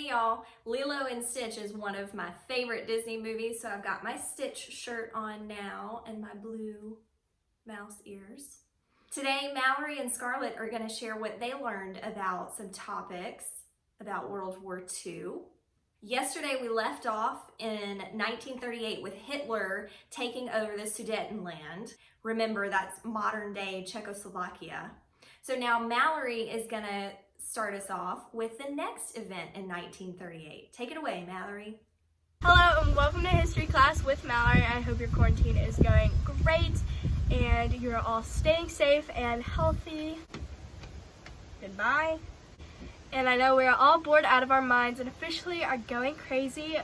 Hey y'all, Lilo and Stitch is one of my favorite Disney movies, so I've got my Stitch shirt on now and my blue mouse ears. Today, Mallory and Scarlett are going to share what they learned about some topics about World War II. Yesterday, we left off in 1938 with Hitler taking over the Sudetenland. Remember, that's modern-day Czechoslovakia. So now Mallory is going to start us off with the next event in 1938. Take it away, Mallory. Hello and welcome to History Class with Mallory. I hope your quarantine is going great and you're all staying safe and healthy. Goodbye. And I know we're all bored out of our minds and officially are going crazy.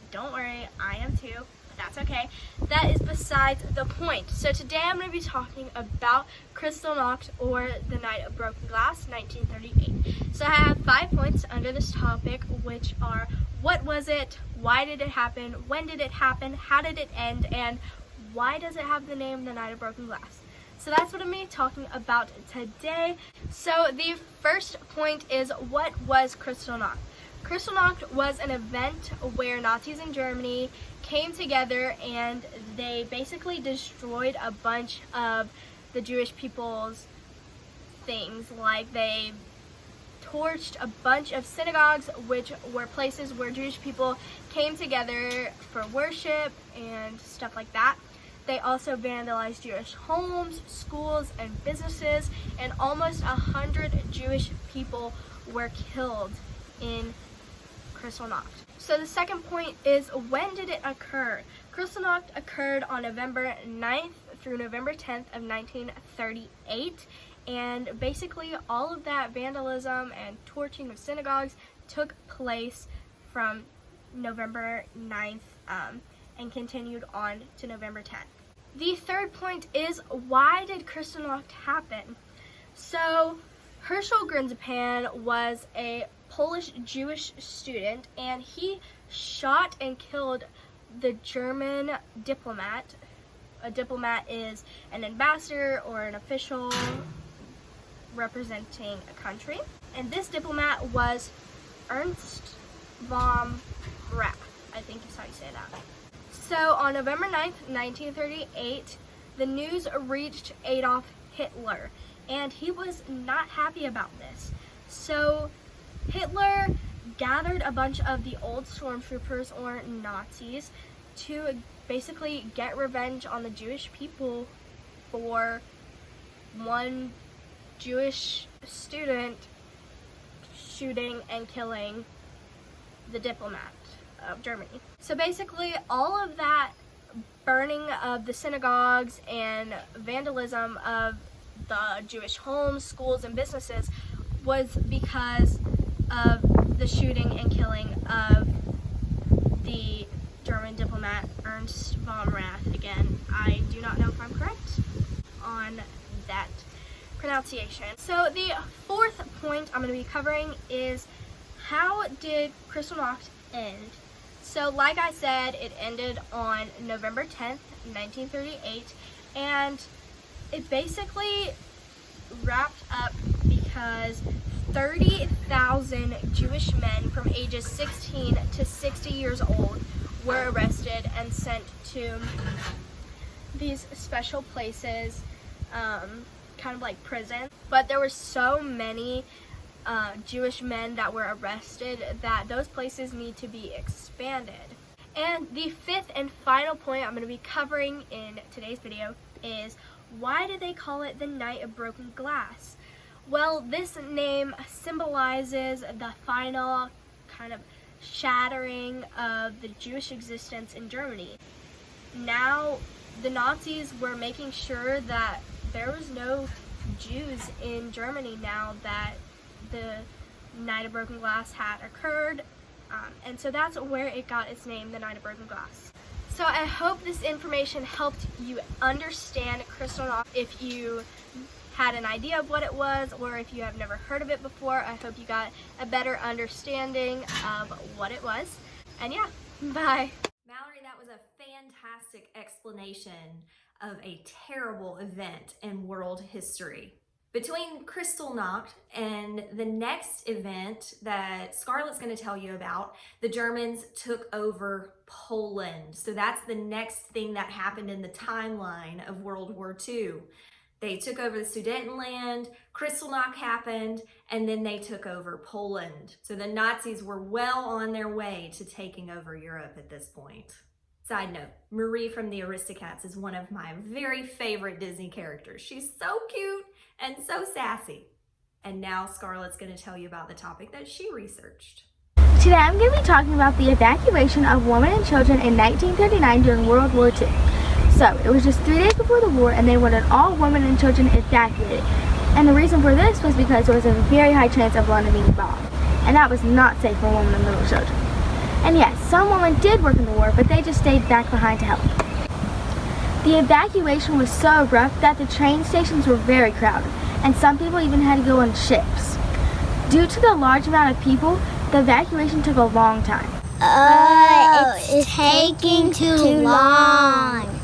Don't worry, I am too, but that's okay. That is besides the point. So today I'm going to be talking about Kristallnacht, or the Night of Broken Glass, 1938. So I have 5 points under this topic, which are: what was it, why did it happen, when did it happen, how did it end, and why does it have the name The Night of Broken Glass? So that's what I'm going to be talking about today. So the first point is, what was Kristallnacht? Kristallnacht was an event where Nazis in Germany came together and they basically destroyed a bunch of the Jewish people's things. Like, they torched a bunch of synagogues, which were places where Jewish people came together for worship and stuff like that. They also vandalized Jewish homes, schools, and businesses, and almost 100 Jewish people were killed in Kristallnacht. So the second point is, when did it occur? Kristallnacht occurred on November 9th through November 10th of 1938, and basically all of that vandalism and torching of synagogues took place from November 9th and continued on to November 10th. The third point is, why did Kristallnacht happen? So Herschel Grynszpan was a Polish Jewish student, and he shot and killed the German diplomat. A diplomat is an ambassador or an official representing a country, and this diplomat was Ernst von Rath, I think is how you say that. So on November 9th, 1938, the news reached Adolf Hitler, and he was not happy about this. So Hitler gathered a bunch of the old stormtroopers, or Nazis, to basically get revenge on the Jewish people for one Jewish student shooting and killing the diplomat of Germany. So basically all of that burning of the synagogues and vandalism of the Jewish homes, schools, and businesses was because of the shooting and killing of the German diplomat Ernst von Rath. Again, I do not know if I'm correct on that pronunciation. So the fourth point I'm going to be covering is, how did Kristallnacht end? So like I said, it ended on November 10th, 1938, and it basically wrapped up because 30,000 Jewish men from ages 16 to 60 years old were arrested and sent to these special places, kind of like prison. But there were so many Jewish men that were arrested that those places need to be expanded. And the fifth and final point I'm going to be covering in today's video is, why did they call it the Night of Broken Glass? Well, this name symbolizes the final kind of shattering of the Jewish existence in Germany. Now, the Nazis were making sure that there was no Jews in Germany now that the Night of Broken Glass had occurred, and so that's where it got its name, the Night of Broken Glass. So I hope this information helped you understand Kristallnacht. If you had an idea of what it was, or if you have never heard of it before, I hope you got a better understanding of what it was. And yeah, bye. Mallory, that was a fantastic explanation of a terrible event in world history. Between Kristallnacht and the next event that Scarlett's going to tell you about, the Germans took over Poland. So that's the next thing that happened in the timeline of World War II. They took over the Sudetenland, Kristallnacht happened, and then they took over Poland. So the Nazis were well on their way to taking over Europe at this point. Side note, Marie from the Aristocats is one of my very favorite Disney characters. She's so cute and so sassy. And now Scarlett's going to tell you about the topic that she researched. Today I'm going to be talking about the evacuation of women and children in 1939 during World War II. So, it was just 3 days before the war and they wanted all women and children evacuated. And the reason for this was because there was a very high chance of London being bombed. And that was not safe for women and little children. And yes, some women did work in the war, but they just stayed back behind to help. The evacuation was so rough that the train stations were very crowded, and some people even had to go on ships. Due to the large amount of people, the evacuation took a long time. It's taking too long.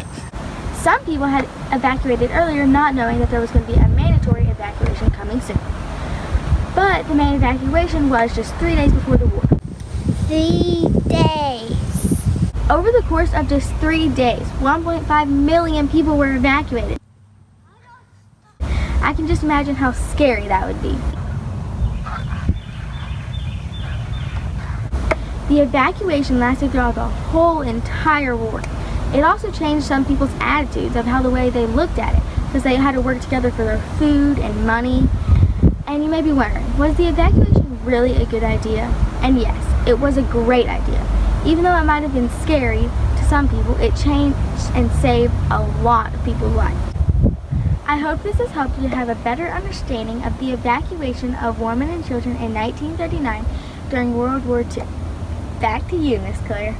Some people had evacuated earlier, not knowing that there was going to be a mandatory evacuation coming soon. But the main evacuation was just 3 days before the war. 3 days. Over the course of just 3 days, 1.5 million people were evacuated. I can just imagine how scary that would be. The evacuation lasted throughout the whole entire war. It also changed some people's attitudes of how the way they looked at it, because they had to work together for their food and money. And you may be wondering, was the evacuation really a good idea? And yes, it was a great idea. Even though it might have been scary to some people, it changed and saved a lot of people's lives. I hope this has helped you to have a better understanding of the evacuation of women and children in 1939 during World War II. Back to you, Miss Claire.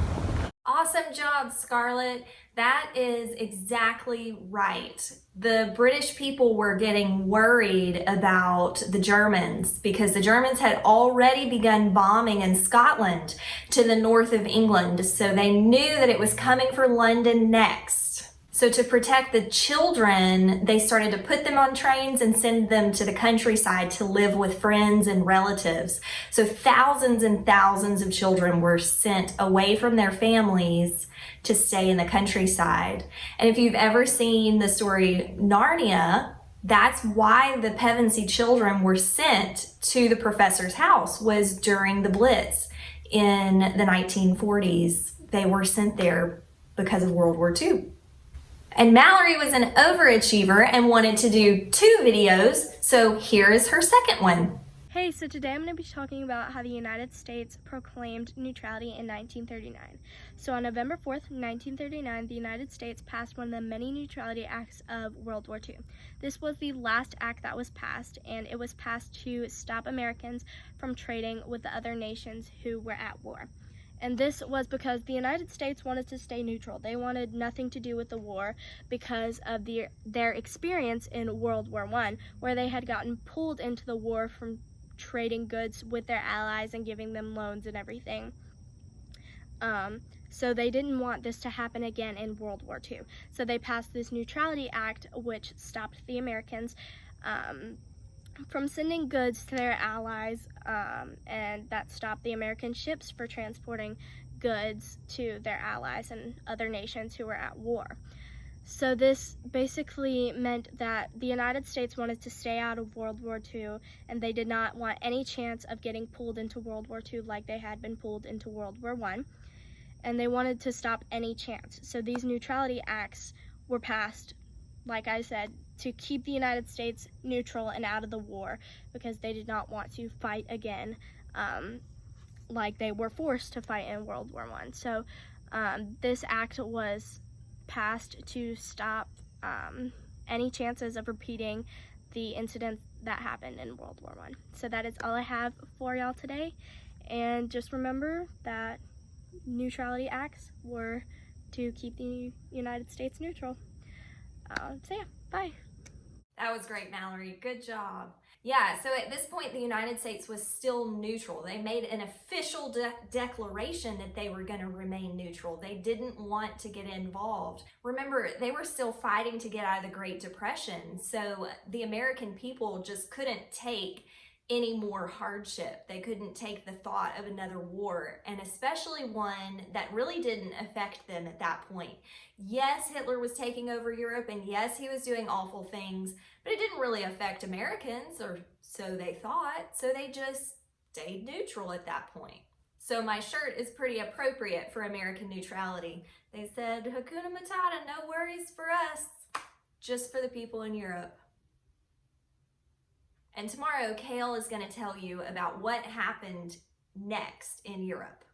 Awesome job, Scarlett. That is exactly right. The British people were getting worried about the Germans because the Germans had already begun bombing in Scotland to the north of England. So they knew that it was coming for London next. So to protect the children, they started to put them on trains and send them to the countryside to live with friends and relatives. So thousands and thousands of children were sent away from their families to stay in the countryside. And if you've ever seen the story Narnia, that's why the Pevensey children were sent to the professor's house, was during the Blitz in the 1940s. They were sent there because of World War II. And Mallory was an overachiever and wanted to do 2 videos, so here is her second one. Hey, so today I'm going to be talking about how the United States proclaimed neutrality in 1939. So on November 4th, 1939, the United States passed one of the many neutrality acts of World War II. This was the last act that was passed, and it was passed to stop Americans from trading with the other nations who were at war. And this was because the United States wanted to stay neutral. They wanted nothing to do with the war because of their experience in World War I, where they had gotten pulled into the war from trading goods with their allies and giving them loans and everything. So they didn't want this to happen again in World War II. So they passed this Neutrality Act, which stopped the Americans from sending goods to their allies, and that stopped the American ships for transporting goods to their allies and other nations who were at war. So this basically meant that the United States wanted to stay out of World War II, and they did not want any chance of getting pulled into World War II like they had been pulled into World War I, and they wanted to stop any chance. So these neutrality acts were passed, like I said, to keep the United States neutral and out of the war because they did not want to fight again like they were forced to fight in World War I. So this act was passed to stop any chances of repeating the incident that happened in World War I. So that is all I have for y'all today. And just remember that neutrality acts were to keep the United States neutral. So yeah, bye. That was great, Mallory. Good job. Yeah, so at this point, the United States was still neutral. They made an official declaration that they were going to remain neutral. They didn't want to get involved. Remember, they were still fighting to get out of the Great Depression, so the American people just couldn't take any more hardship. They couldn't take the thought of another war, and especially one that really didn't affect them at that point. Yes, Hitler was taking over Europe, and yes, he was doing awful things, but it didn't really affect Americans, or so they thought, so they just stayed neutral at that point. So my shirt is pretty appropriate for American neutrality. They said, Hakuna Matata, no worries for us, just for the people in Europe. And tomorrow, Kale is going to tell you about what happened next in Europe.